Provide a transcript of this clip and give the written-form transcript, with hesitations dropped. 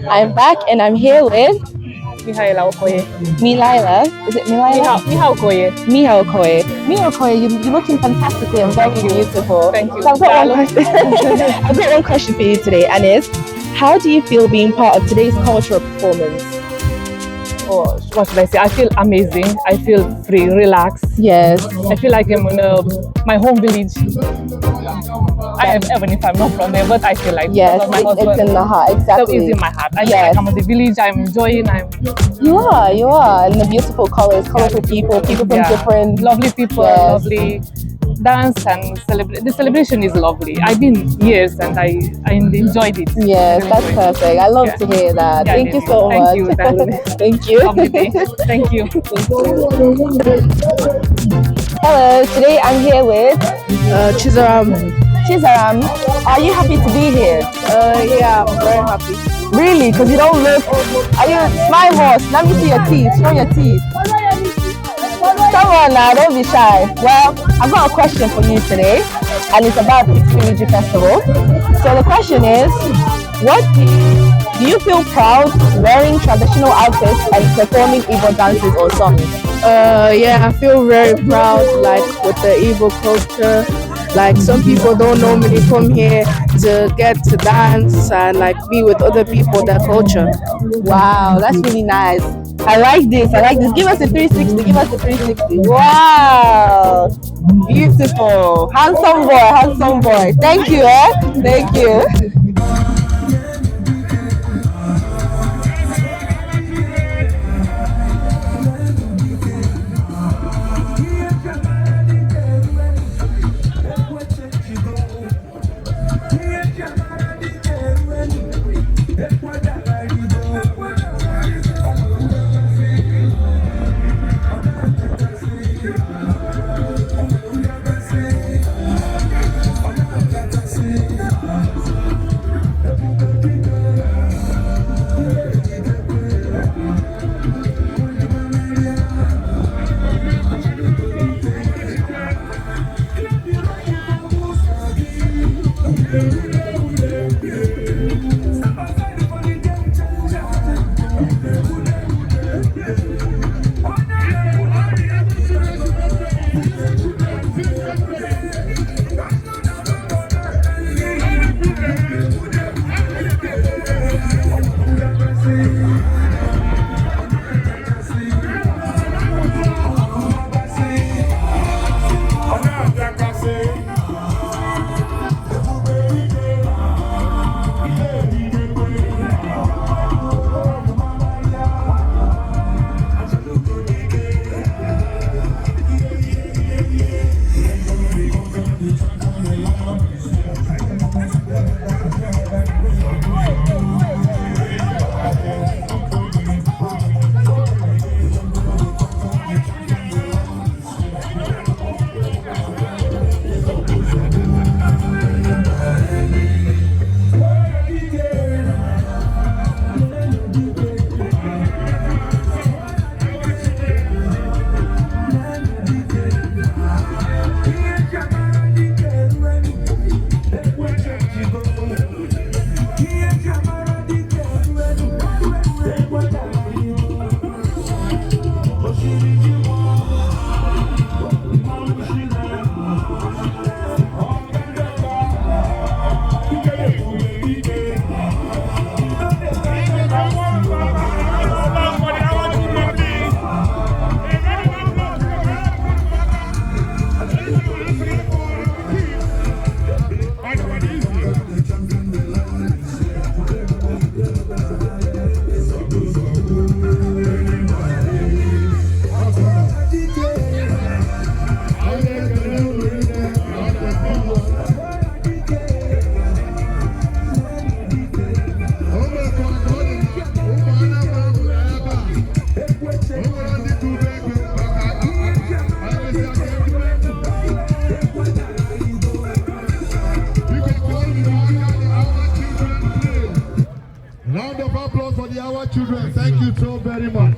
I'm back and I'm here with Mihaela Okoye. Milaila. Is it Milaila? Miha Okoye. Miha Okoye. Miha Okoye, you're looking fantastically and very beautiful. Thank you. So I've got one question. I've got one question for you today, and it's, how do you feel being part of today's cultural performance? Oh, what should I say? I feel amazing. I feel free, relaxed. Yes. I feel like I'm in my home village. Even if I'm not from there, but I feel like yes, because my husband, it's in the heart. Exactly. So it's in my heart. I feel yes. like I'm in the village. I'm enjoying. You are, and the beautiful colors, colorful people from different lovely people, lovely dance and celebrate. The celebration is lovely. I've been years and I enjoyed it. Yes, that's perfect. I love to hear that. Thank you so much. You, Thank you. Lovely day. Thank you. Hello, today I'm here with Chizaram. Chizaram, are you happy to be here? Yeah, I'm very happy. Really? Because you don't look. Are you smile more? Let me see your teeth. Show your teeth. Come on now, don't be shy. Well, I've got a question for you today, and it's about the Spiriji Festival. So the question is, what do you feel proud wearing traditional outfits and performing Igbo dances or songs? Yeah, I feel very proud, like with the Igbo culture. Like some people don't normally come here to get to dance and like be with other people, their culture. Wow, that's really nice. I like this. Give us a 360. Wow, beautiful. Handsome boy. Thank you, Thank you. Round of applause for the Our Children. Thank you so very much.